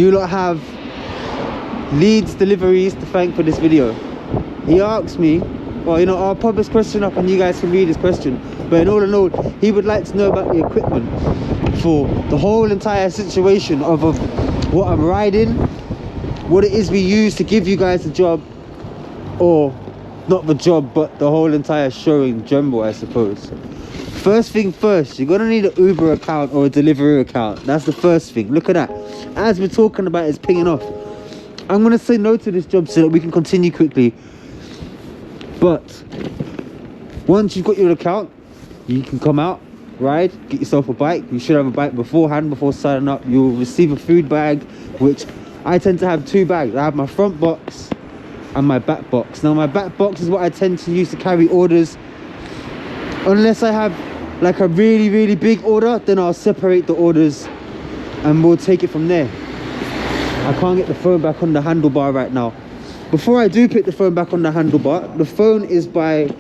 You lot have Leeds deliveries to thank for this video. He asked me, well, you know, I'll pop this question up and you guys can read his question. But in all, he would like to know about the equipment for the whole entire situation of what I'm riding, what it is we use to give you guys the job, or not the job, but the whole entire show in general, I suppose. First thing first, you're gonna need an Uber account or a Deliveroo account. That's the first thing. Look at that. As we're talking about, it's pinging off. I'm gonna say no to this job so that we can continue quickly. But once you've got your account, you can come out, ride, get yourself a bike. You should have a bike beforehand, before signing up. You'll receive a food bag, which I tend to have 2 bags. I have my front box and my back box. Now my back box is what I tend to use to carry orders. Unless I have like a really big order, then I'll separate the orders and we'll take it from there. I can't get the phone back on the handlebar right now. Before I do pick the phone back on the handlebar, the phone is by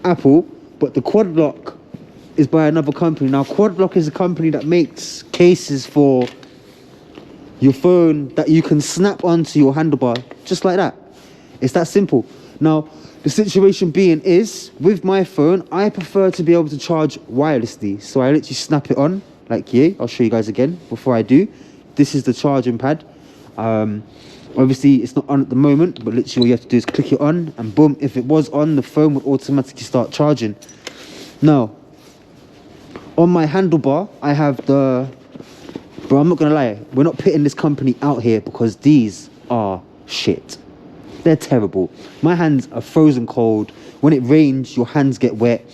Apple, but the quad lock is by another company. Now quad lock is a company that makes cases for your phone that you can snap onto your handlebar, just like that. It's that simple. Now, the situation being is, with my phone, I prefer to be able to charge wirelessly. So I literally snap it on, like here. I'll show you guys again before I do. This is the charging pad. Obviously, it's not on at the moment, but literally all you have to do is click it on, and boom, if it was on, the phone would automatically start charging. Now, on my handlebar, I have the... Bro, I'm not gonna lie, we're not pitting this company out here because these are shit. They're terrible. My hands are frozen cold. When it rains, your hands get wet.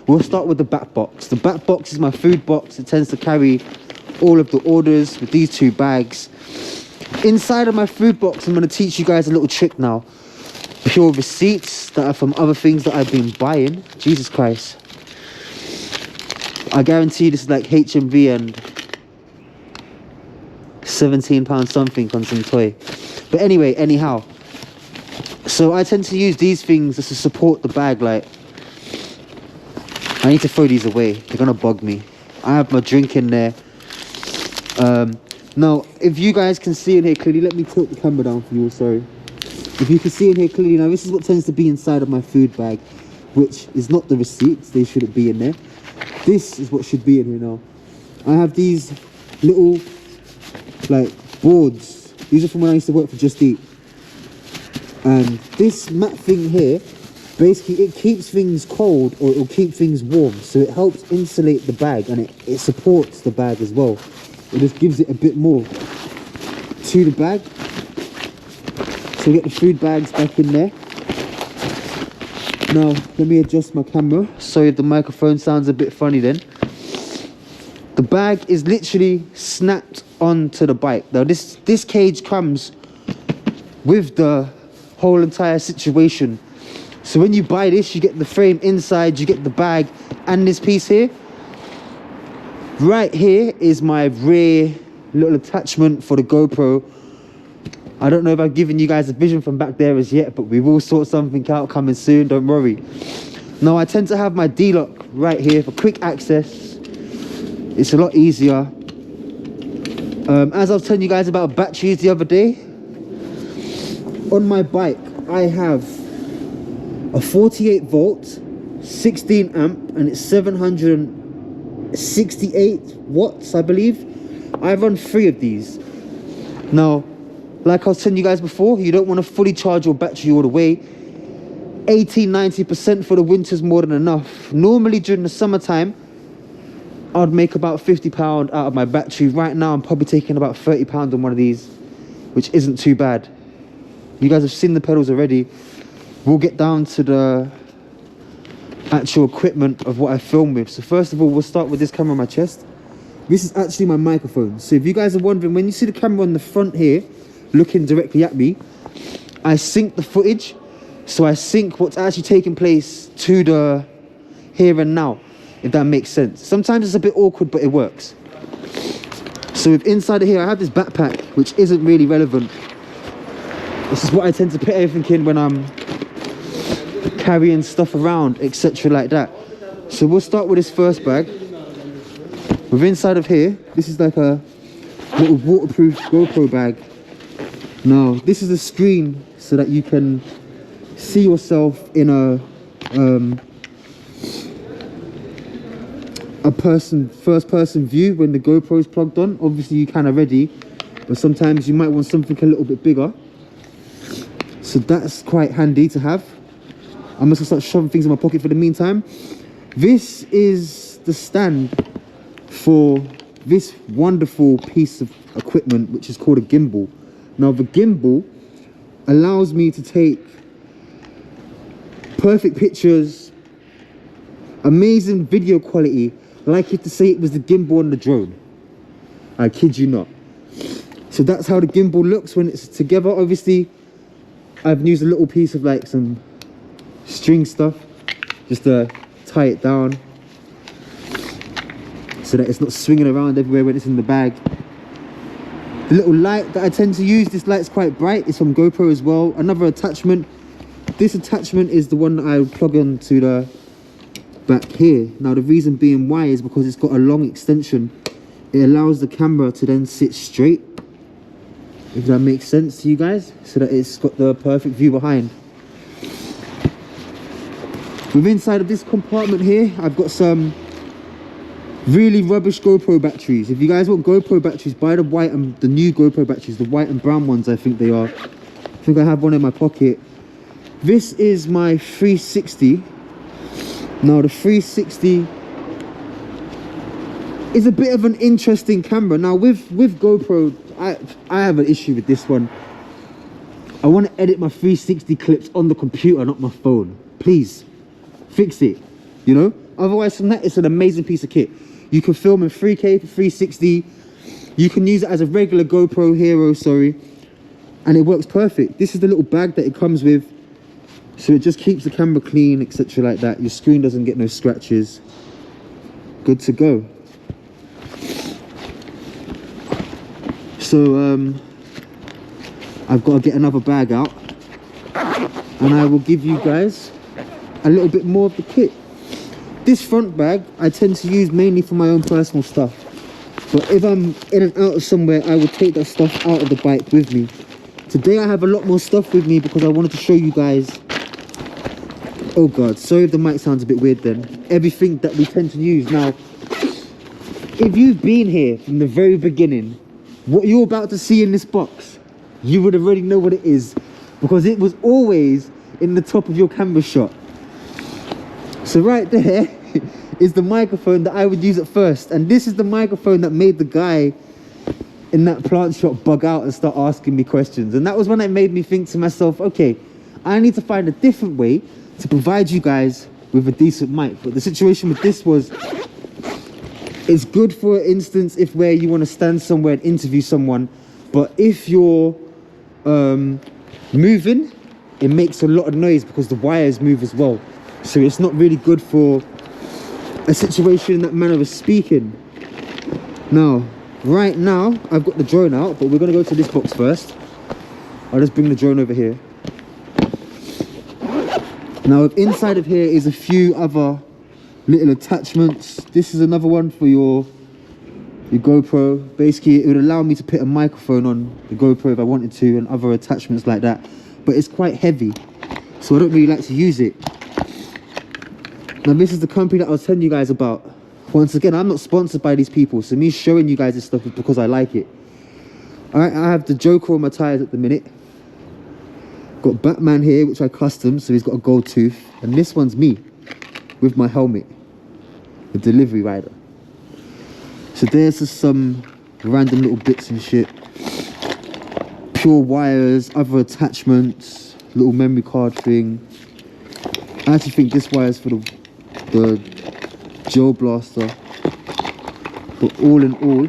We'll start with the back box. The back box is my food box. It tends to carry all of the orders with these 2 bags. Inside of my food box, I'm going to teach you guys a little trick now. Pure receipts that are from other things that I've been buying. Jesus Christ. I guarantee this is like HMV and £17 something on some toy. But anyway, anyhow. So I tend to use these things just to support the bag. Like, I need to throw these away. They're going to bug me. I have my drink in there. Now, if you guys can see in here clearly, let me tilt the camera down for you, sorry. If you can see in here clearly, now this is what tends to be inside of my food bag, which is not the receipts, they shouldn't be in there. This is what should be in here now. I have these little, like, boards. These are from when I used to work for Just Eat. And this mat thing here, basically it keeps things cold or it'll keep things warm. So it helps insulate the bag and it supports the bag as well. It just gives it a bit more to the bag. So we get the food bags back in there. Now, let me adjust my camera. Sorry if the microphone sounds a bit funny then. The bag is literally snapped onto the bike. Now this cage comes with the whole entire situation. So when you buy this, you get the frame inside, you get the bag and this piece here. Right here is my rear little attachment for the GoPro. I don't know if I've given you guys a vision from back there as yet, but we will sort something out coming soon, don't worry. Now I tend to have my D-lock right here for quick access. It's a lot easier. As I was telling you guys about batteries the other day, on my bike I have a 48 volt 16 amp and it's 768 watts, I believe. I run 3 of these. Now, like I was telling you guys before, you don't want to fully charge your battery all the way. 80-90% for the winter's more than enough. Normally during the summertime, I'd make about £50 out of my battery. Right now, I'm probably taking about £30 on one of these, which isn't too bad. You guys have seen the pedals already. We'll get down to the actual equipment of what I film with. So first of all, we'll start with this camera on my chest. This is actually my microphone. So if you guys are wondering, when you see the camera on the front here, looking directly at me, I sync the footage. So I sync what's actually taking place to the here and now, if that makes sense. Sometimes it's a bit awkward, but it works. So if inside of here, I have this backpack, which isn't really relevant. This is what I tend to put everything in when I'm carrying stuff around, etc. like that. So we'll start with this first bag. With inside of here, this is like a little waterproof GoPro bag. Now this is a screen so that you can see yourself in a first person view when the GoPro is plugged on. Obviously you can already, but sometimes you might want something a little bit bigger, so that's quite handy to have. I'm just gonna start shoving things in my pocket for the meantime. This is the stand for this wonderful piece of equipment, which is called a gimbal. Now the gimbal allows me to take perfect pictures, amazing video quality, like if to say it was the gimbal on the drone. I kid you not. So that's how the gimbal looks when it's together. Obviously I've used a little piece of like some string stuff just to tie it down so that it's not swinging around everywhere when it's in the bag. The little light that I tend to use, this light's quite bright, it's from GoPro as well. Another attachment, this attachment is the one that I would plug onto the back here. Now the reason being why is because it's got a long extension. It allows the camera to then sit straight, if that makes sense to you guys, so that it's got the perfect view behind. With inside of this compartment here, I've got some really rubbish GoPro batteries. If you guys want GoPro batteries, buy the white and the new GoPro batteries, the white and brown ones I think they are. I think I have one in my pocket. This is my 360. Now the 360 is a bit of an interesting camera. Now with GoPro, I have an issue with this one. I want to edit my 360 clips on the computer, not my phone. Please fix it, you know. Otherwise from that, it's an amazing piece of kit. You can film in 3K for 360. You can use it as a regular GoPro Hero, sorry, and it works perfect. This is the little bag that it comes with, so it just keeps the camera clean, etc. like that. Your screen doesn't get no scratches. Good to go. So I've got to get another bag out and I will give you guys a little bit more of the kit. This front bag I tend to use mainly for my own personal stuff, but if I'm in and out of somewhere, I will take that stuff out of the bike with me. Today I have a lot more stuff with me because I wanted to show you guys, oh god, sorry if the mic sounds a bit weird then, everything that we tend to use. Now if you've been here from the very beginning, what you're about to see in this box, you would already know what it is, because it was always in the top of your camera shot. So right there is the microphone that I would use at first, and this is the microphone that made the guy in that plant shop bug out and start asking me questions. And that was when it made me think to myself, okay, I need to find a different way to provide you guys with a decent mic. But the situation with this was, it's good for instance if where you want to stand somewhere and interview someone, but if you're moving, it makes a lot of noise because the wires move as well. So it's not really good for a situation in that manner of speaking. Now, right now, I've got the drone out, but we're going to go to this box first. I'll just bring the drone over here. Now, inside of here is a few other little attachments. This is another one for your GoPro. Basically, it would allow me to put a microphone on the GoPro if I wanted to, and other attachments like that. But it's quite heavy, so I don't really like to use it. Now this is the company that I was telling you guys about. Once again, I'm not sponsored by these people, so me showing you guys this stuff is because I like it. Alright, I have the Joker on my tyres at the minute. Got Batman here, which I custom, so he's got a gold tooth. And this one's me, with my helmet. The delivery rider. So there's just some random little bits and shit. Pure wires, other attachments, little memory card thing. I actually think this wire is for the gel blaster, but all in all,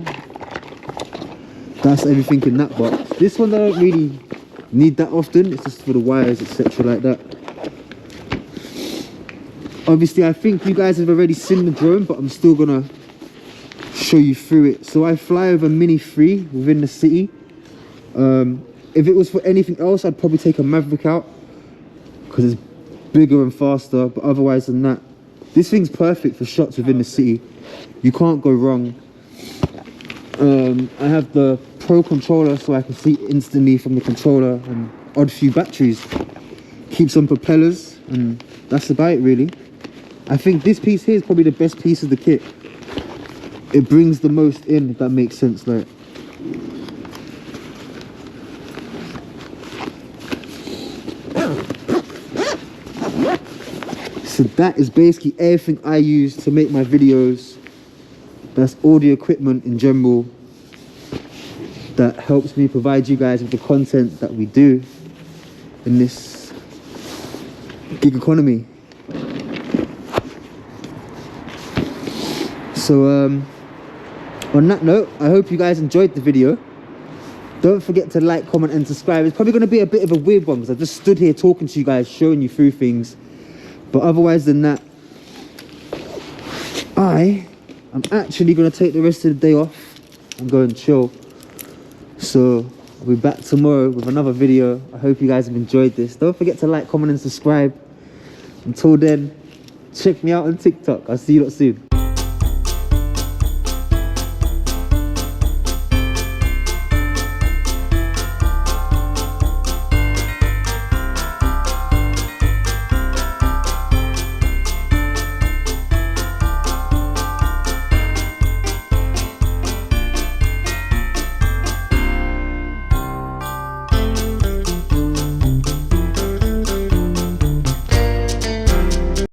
that's everything in that box. This one I don't really need that often, it's just for the wires, etc. like that. Obviously I think you guys have already seen the drone, but I'm still gonna show you through it. So I fly over Mini 3 within the city. If it was for anything else, I'd probably take a Maverick out because it's bigger and faster, but otherwise than that, this thing's perfect for shots within the city. You can't go wrong. I have the Pro controller so I can see instantly from the controller, and odd few batteries. Keeps on propellers, and that's about it really. I think this piece here is probably the best piece of the kit. It brings the most in, if that makes sense. Like, so that is basically everything I use to make my videos. That's all the equipment in general that helps me provide you guys with the content that we do in this gig economy. So on that note, I hope you guys enjoyed the video. Don't forget to like, comment and subscribe. It's probably going to be a bit of a weird one because I just stood here talking to you guys, showing you through things. But otherwise than that, I'm actually going to take the rest of the day off and go and chill. So I'll be back tomorrow with another video. I hope you guys have enjoyed this. Don't forget to like, comment and subscribe. Until then, check me out on TikTok. I'll see you lot soon.